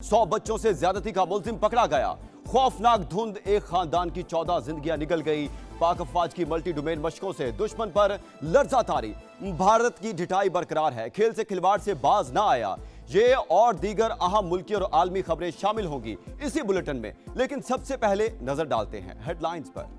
100 बच्चों से ज्यादती का मुलजिम पकड़ा गया। खौफनाक धुंध, एक खानदान की 14 जिंदगियां निकल गई। पाक अफवाज की मल्टी डोमेन मशकों से दुश्मन पर लर्जा तारी। भारत की ढिठाई बरकरार है, खेल से खिलवाड़ से बाज ना आया। ये और दीगर अहम मुल्की और आलमी खबरें शामिल होंगी इसी बुलेटिन में, लेकिन सबसे पहले नजर डालते हैं हेडलाइंस पर।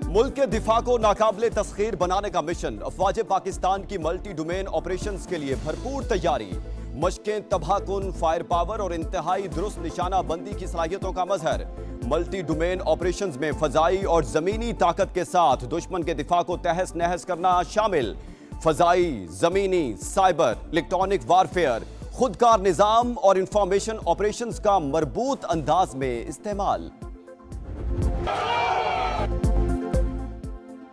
मुल्क के दिफा को नाकाबिले तस्खीर बनाने का मिशन। अफवाज पाकिस्तान की मल्टी डोमेन ऑपरेशंस के लिए भरपूर तैयारी। मशकें तबाहकुन, फायर पावर और इंतहाई दुरुस्त निशाना बंदी की सलाहियतों का मजहर। मल्टी डोमेन ऑपरेशंस में फजाई और जमीनी ताकत के साथ दुश्मन के दिफा को तहस नहस करना शामिल। फजाई, जमीनी, साइबर, इलेक्ट्रॉनिक वारफेयर, खुदकार निजाम और इंफॉर्मेशन ऑपरेशंस का मरबूत अंदाज में इस्तेमाल।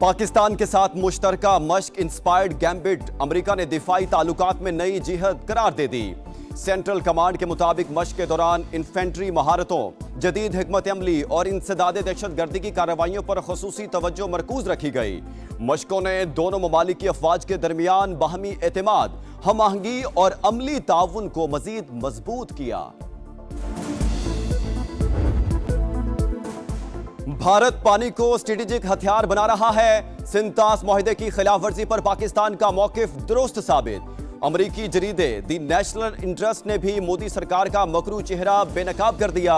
पाकिस्तान के साथ मुश्तरका मश्क इंस्पायर्ड गैम्बिट, अमेरिका ने दिफाई ताल्लुकात में नई जिहद करार दे दी। सेंट्रल कमांड के मुताबिक मश्क के दौरान इन्फेंट्री महारतों, जदीद हिकमत अमली और इंसदाद दहशतगर्दी की कार्रवाइयों पर खसूसी तवज्जो मरकूज रखी गई। मशकों ने दोनों ममालिक की अफवाज के दरमियान बाहमी एतमाद, हम आहंगी और अमली ताउन को मजीद मजबूत किया। भारत पानी को स्ट्रेटेजिक हथियार बना रहा है। सिंतास मुआहदे की खिलाफ वर्जी पर पाकिस्तान का मौकिफ दुरुस्त साबित। अमरीकी जरीदे दी नेशनल इंटरेस्ट ने भी मोदी सरकार का मकरू चेहरा बेनकाब कर दिया।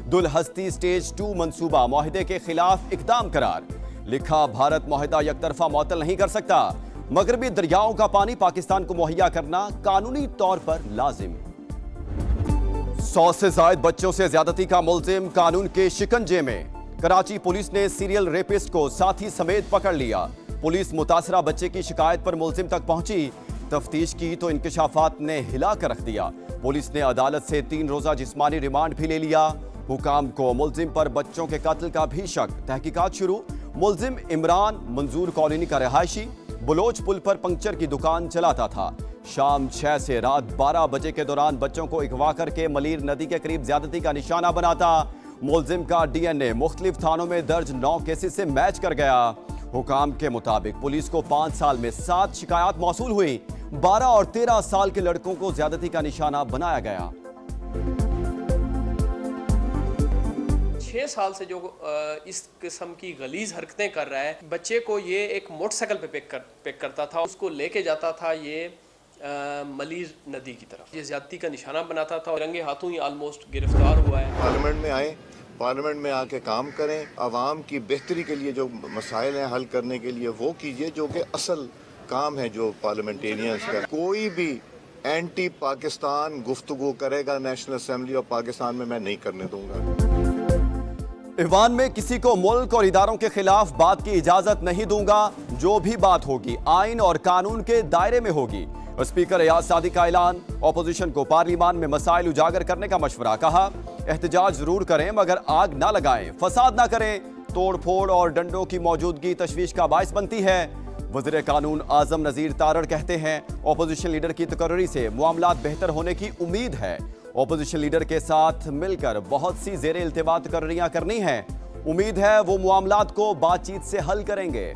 दुलहस्ती स्टेज 2 मंसूबा मुआहदे के खिलाफ इकदाम करार। लिखा, भारत मुआहदा यकतरफा मुअत्तल नहीं कर सकता। मगरबी दरियाओं का पानी पाकिस्तान को मुहैया करना कानूनी तौर पर लाजिम। 100 से जायद बच्चों से ज्यादती का मुलजिम कानून के शिकंजे में। कराची पुलिस ने सीरियल रेपिस्ट को साथी समेत पकड़ लिया। पुलिस मुतासरा बच्चे की शिकायत पर मुलजिम तक पहुंची। तफ्तीश की तो इंकशाफात ने हिला कर रख दिया। पुलिस ने अदालत से 3 रोजा जिस्मानी रिमांड भी ले लिया। हुकाम को मुलजिम पर बच्चों के कत्ल का भी शक। तहकीकात शुरू। मुलजिम इमरान मंजूर कॉलोनी का रहायशी, बलोच पुल पर पंक्चर की दुकान चलाता था। शाम 6 से रात 12 बजे के दौरान बच्चों को अगवा करके मलीर नदी के करीब ज्यादती का निशाना बनाता। मुलजिम का डीएनए मुख्तलिफ थानों में दर्ज 9 केसेस से मैच कर गया। हुकाम के मुताबिक पुलिस को 5 साल में 7 शिकायत मौसूल हुई। 12 और 13 साल के लड़कों को ज्यादती का निशाना बनाया गया। 6 साल से जो इस किस्म की गलीज हरकतें कर रहा है, बच्चे को ये एक मोटरसाइकिल पे पिक करता था, उसको लेके जाता था ये मलीर नदी की तरफ, ये ज्यादती का निशाना बनाता था और रंगे हाथों ही ऑलमोस्ट गिरफ्तार हुआ है। पार्लियामेंट में आए, पार्लियामेंट में आके काम करें, आवाम की बेहतरी के लिए जो मसाइल हैं हल करने के लिए वो कीजिए, जो कि असल काम है जो पार्लियामेंटेरियंस का। कोई भी एंटी पाकिस्तान गुफ्तगू करेगा नेशनल असेंबली ऑफ पाकिस्तान में, मैं नहीं करने दूंगा। ईवान में किसी को मुल्क और इदारों के खिलाफ बात की इजाजत नहीं दूंगा। जो भी बात होगी आइन और कानून के दायरे में होगी। स्पीकर एयाज सादिक का ऐलान। ऑपोजिशन को पार्लियामान में मसाइल उजागर करने का मशवरा। कहा, एहतजाज जरूर करें मगर आग ना लगाएं, फसाद ना करें। तोड़ फोड़ और डंडों की मौजूदगी तशवीश का बायस बनती है। वज़ीर कानून आजम नज़ीर तारड़ कहते हैं, ऑपोजिशन लीडर की तकर्री से मामलात बेहतर होने की उम्मीद है। ऑपोजिशन लीडर के साथ मिलकर बहुत सी ज़ेरे इल्तिवा तकर्रियां करनी है। उम्मीद है वो मामलात को बातचीत से हल करेंगे।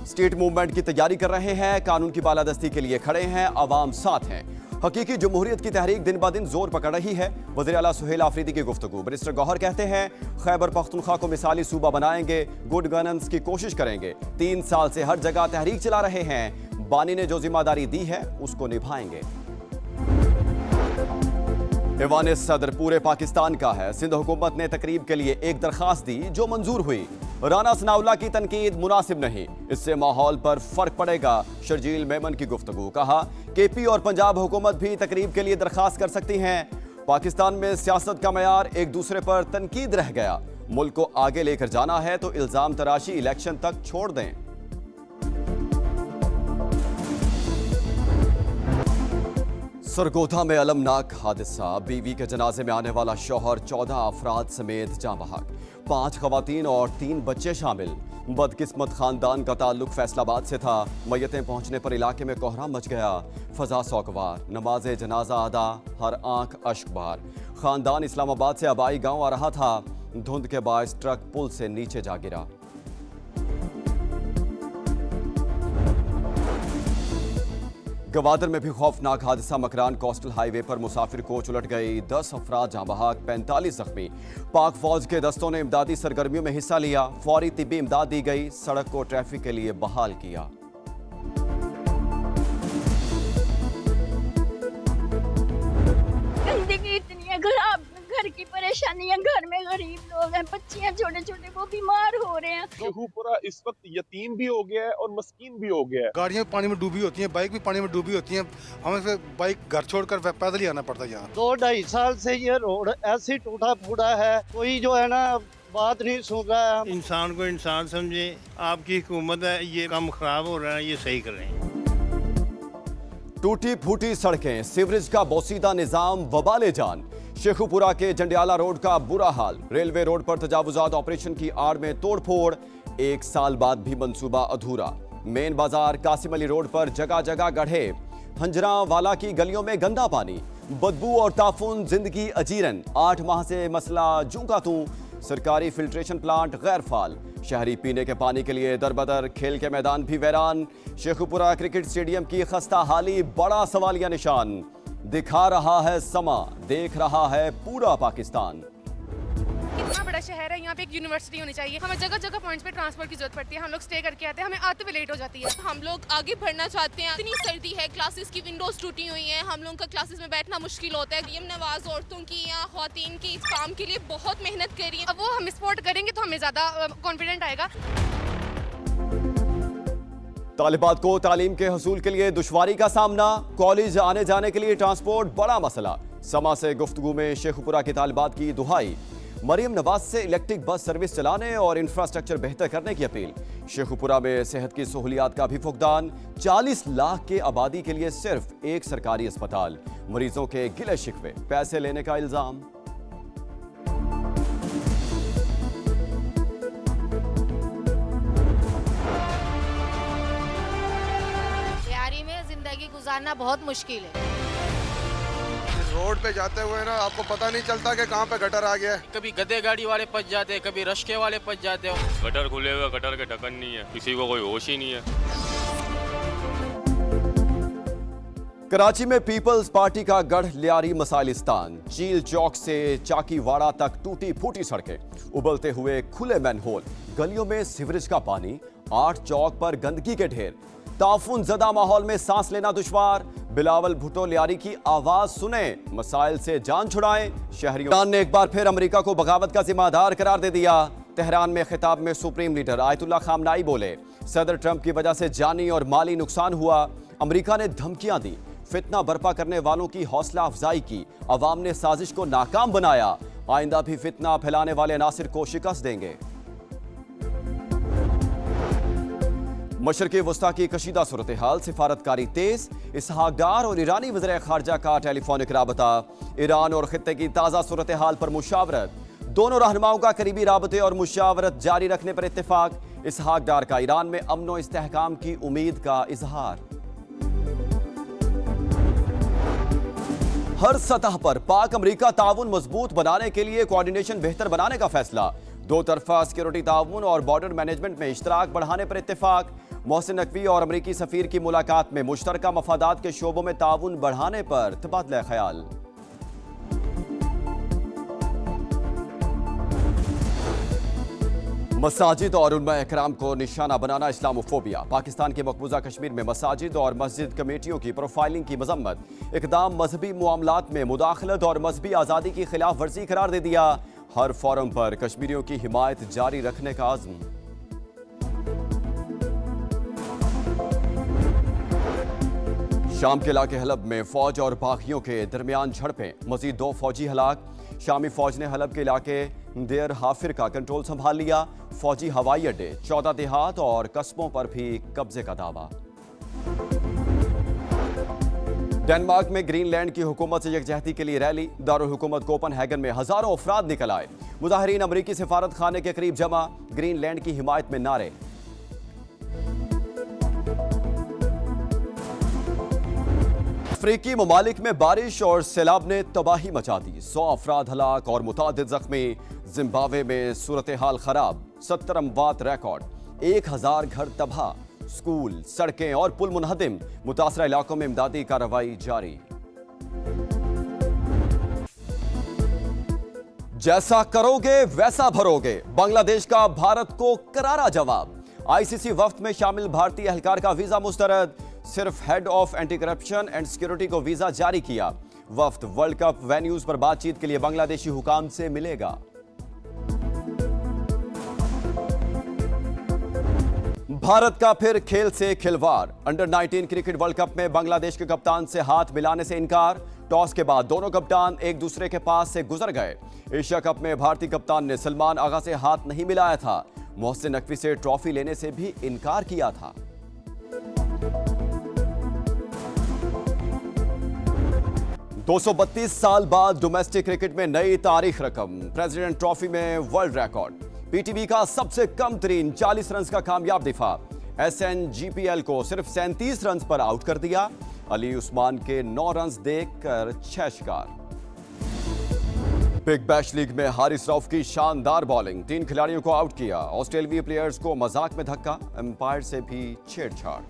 स्टेट मूवमेंट की तैयारी कर रहे हैं, कानून की बालादस्ती के लिए खड़े हैं, आवाम साथ हैं। हकीकी जमहूरियत की तहरीक दिन ब दिन जोर पकड़ रही है। वज़ीर आला सुहेल आफरीदी की गुफ्तगू। बैरिस्टर गौहर कहते हैं, खैबर पख्तूनख्वा को मिसाली सूबा बनाएंगे, गुड गवर्नेंस की कोशिश करेंगे। 3 साल से हर जगह तहरीक चला रहे हैं, बानी ने जो जिम्मेदारी दी है उसको निभाएंगे। ऐवान सदर पूरे पाकिस्तान का है। सिंध हुकूमत ने तकरीब के लिए एक दरखास्त दी जो मंजूर हुई। राना सनाउल्लाह की तनकीद मुनासिब नहीं, इससे माहौल पर फर्क पड़ेगा। शर्जील मेमन की गुफ्तगू। कहा, केपी और पंजाब हुकूमत भी तकरीब के लिए दरखास्त कर सकती हैं। पाकिस्तान में सियासत का मयार एक दूसरे पर तनकीद रह गया। मुल्क को आगे लेकर जाना है तो इल्जाम तराशी इलेक्शन तक छोड़ दें। सरगोधा में अलमनाक हादसा। बीवी के जनाजे में आने वाला शौहर 14 अफराद समेत जाँ बहक, 5 खवातीन और 3 बच्चे शामिल। बदकिस्मत खानदान का ताल्लुक फैसलाबाद से था। मयतें पहुंचने पर इलाके में कोहराम मच गया, फजा सौगवार। नमाज जनाजा अदा, हर आंख अश्क बहार। खानदान इस्लामाबाद से अबाई गांव आ रहा था। धुंध के बायस ट्रक पुल से नीचे जा गिरा। गवादर में भी खौफनाक हादसा। मकरान कोस्टल हाईवे पर मुसाफिर कोच उलट गई, 10 अफराद जाँ बहक, 45 जख्मी। पाक फौज के दस्तों ने इमदादी सरगर्मियों में हिस्सा लिया। फौरी तिब्बी इमदाद दी गई, सड़क को ट्रैफिक के लिए बहाल किया। जिंदगी इतनी है, घर की परेशानियां, घर में गरीब लोग हैं, बच्चियां छोटे छोटे वो बीमार हो रहे हैं। शेखुपुरा इस वक्त यतीम भी हो गया है और मस्कीन भी हो गया है। गाड़ियाँ पानी में डूबी होती हैं, बाइक भी पानी में डूबी होती हैं। हमें फिर बाइक घर छोड़कर पैदल ही आना पड़ता है यहाँ। 2-2.5 साल से ये रोड ऐसी टूटा फूटा है, कोई जो है ना बात नहीं सुन रहा है। इंसान को इंसान समझे, आपकी हुकूमत है, ये काम खराब हो रहा है, ये सही करें। टूटी फूटी सड़कें, सीवरेज का बोसीदा निजाम, वबाले जान। शेखुपुरा के जंडियाला रोड का बुरा हाल। रेलवे रोड पर तजावुजात ऑपरेशन की आड़ में तोड़फोड़, 1 साल बाद भी मंसूबा अधूरा। मेन बाजार कासिम अली रोड पर जगह जगह गड्ढे। हंजरा वाला की गलियों में गंदा पानी, बदबू और ताफुन, जिंदगी अजीरन। 8 माह से मसला जूं का तूं। सरकारी फिल्ट्रेशन प्लांट गैर फाल। शहरी पीने के पानी के लिए दरबदर, खेल के मैदान भी वैरान। शेखुपुरा क्रिकेट स्टेडियम की खस्ता हाली बड़ा सवालिया निशान। दिखा रहा है समा, देख रहा है पूरा पाकिस्तान। इतना बड़ा शहर है, यहाँ पे एक यूनिवर्सिटी होनी चाहिए। हमें जगह जगह पॉइंट्स पे ट्रांसपोर्ट की जरूरत पड़ती है। हम लोग स्टे करके आते हैं, हमें आते हुए लेट हो जाती है। हम लोग आगे बढ़ना चाहते हैं, इतनी सर्दी है, क्लासेस की विंडोज टूटी हुई हैं, हम लोगों का क्लासेस में बैठना मुश्किल होता है। यम नवाज औरतों की या ख्वातीन की इस काम के लिए बहुत मेहनत कर रही है। अब वो हम सपोर्ट करेंगे तो हमें ज्यादा कॉन्फिडेंट आएगा। तालिबात को तालीम के हसूल के लिए दुश्वारी का सामना। कॉलेज आने जाने के लिए ट्रांसपोर्ट बड़ा मसला। समा से गुफ्तगू में शेखुपुरा की तालिबात की दुहाई। मरियम नवाज से इलेक्ट्रिक बस सर्विस चलाने और इंफ्रास्ट्रक्चर बेहतर करने की अपील। शेखुपुरा में सेहत की सहूलियात का भी फुकदान। 40 लाख के आबादी के लिए सिर्फ एक सरकारी अस्पताल। मरीजों के गिले शिकवे, पैसे लेने का इल्जाम। जिंदगी गुजारना बहुत मुश्किल है। रोड पे जाते हुए ना आपको पता नहीं चलता कि कहाँ पे गटर आ गया है। कभी गधे गाड़ी वाले फंस जाते हैं, कभी रश्के वाले फंस जाते हो। गटर खुले हुए, गटर के ढक्कन नहीं है, किसी को कोई होश ही नहीं है। कराची में पीपल्स पार्टी का गढ़ लियारी मसाइलिस्तान। चील चौक से चाकीवाड़ा तक टूटी फूटी सड़कें, उबलते हुए खुले मैनहोल, गलियों में सीवरेज का पानी, 8 चौक पर गंदगी के ढेर। ताफुन ज़दा माहौल में सांस लेना दुश्वार। बिलावल भुट्टो लियारी की आवाज सुने, मसाइल से जान छुड़ाएं। शहरियों ने एक बार फिर अमेरिका को बगावत का जिम्मेदार करार दे दिया। तेहरान में खिताब में सुप्रीम लीडर आयतुल्लाह खामनाई बोले, सदर ट्रंप की वजह से जानी और माली नुकसान हुआ। अमेरिका ने धमकियां दी, फितना बर्पा करने वालों की हौसला अफजाई की। अवाम ने साजिश को नाकाम बनाया। आइंदा भी फितना फैलाने वाले नासिर को शिकस्त देंगे। मशरक़ी वस्ता की कशीदा सूरत हाल, सिफारतकारी तेज। इसहाक डार और ईरानी वज़ीर ख़ारजा का टेलीफोनिक राबता। ईरान और खित्ते की ताज़ा सूरत हाल पर मुशावरत। दोनों रहनुमाओं का करीबी राबते और मुशावरत जारी रखने पर इत्तेफाक। इसहाक डार का ईरान में अमन व इस्तेहकाम की उम्मीद का इजहार। हर सतह पर पाक अमरीका ताउन मजबूत बनाने के लिए कोऑर्डिनेशन बेहतर बनाने का फैसला। 2 तरफा सिक्योरिटी ताउन और बॉर्डर मैनेजमेंट में इश्तराक बढ़ाने पर इत्तेफाक। मोहसिन नकवी और अमरीकी सफीर की मुलाकात में मुश्तरका मफादात के शोबों में ताउन बढ़ाने पर तबादला ख्याल। मसाजिद और उलमा इकराम को निशाना बनाना इस्लामोफोबिया। पाकिस्तान के मकबूजा कश्मीर में मसाजिद और मस्जिद कमेटियों की प्रोफाइलिंग की मजम्मत। इकदाम मजहबी मामलात में मुदाखलत और मजहबी आज़ादी की खिलाफ वर्जी करार दे दिया। हर फोरम पर कश्मीरियों की हिमायत जारी रखने का आज़म। शाम के इलाके हलब में फौज और बागियों के दरमियान झड़पें, मजीद 2 फौजी हलाक। शामी फौज ने हलब के इलाके देर हाफिर का कंट्रोल संभाल लिया। फौजी हवाई अड्डे, 14 देहात और कस्बों पर भी कब्जे का दावा। डेनमार्क में ग्रीनलैंड की हुकूमत से यकजहती के लिए रैली। दारुल हुकूमत कोपनहेगन में हजारों अफराद निकल आए। मुजाहिरीन अमरीकी सिफारत खाने के करीब जमा, ग्रीनलैंड की हिमायत में नारे। अफ्रीकी ममालिक में बारिश और सैलाब ने तबाही मचा दी। 100 अफराद हलाक और मुतादिद जख्मी। जिम्बाब्वे में सूरत हाल खराब, 70 अमवात रिकॉर्ड। 1000 घर तबाह, स्कूल, सड़कें और पुल मुनहदिम। मुतासरा इलाकों में इमदादी कार्रवाई जारी। जैसा करोगे वैसा भरोगे, बांग्लादेश का भारत को करारा जवाब। आईसीसी वफ्द में शामिल भारतीय एहलकार का वीजा मुस्तरद। सिर्फ head of anti corruption and security को वीजा जारी किया। वफ्द वर्ल्ड कप वेन्यूज पर बातचीत के लिए बांग्लादेशी हुकाम से मिलेगा। भारत का फिर खेल से खिलवाड़। अंडर 19 क्रिकेट वर्ल्ड कप में बांग्लादेश के कप्तान से हाथ मिलाने से इनकार। टॉस के बाद दोनों कप्तान एक दूसरे के पास से गुजर गए। एशिया कप में भारतीय कप्तान ने सलमान आगा से हाथ नहीं मिलाया था। मोहसिन नकवी से ट्रॉफी लेने से भी इनकार किया था। दो 232 साल बाद डोमेस्टिक क्रिकेट में नई तारीख रकम। प्रेसिडेंट ट्रॉफी में वर्ल्ड रिकॉर्ड। पीटीबी का सबसे कम तरीन 40 रन का कामयाब दिफा। एसएनजीपीएल को सिर्फ 37 रन पर आउट कर दिया। अली उस्मान के 9 रन देखकर 6 शिकार। बिग बैश लीग में हारिस रऊफ की शानदार बॉलिंग, 3 खिलाड़ियों को आउट किया। ऑस्ट्रेलियाई प्लेयर्स को मजाक में धक्का, एम्पायर से भी छेड़छाड़।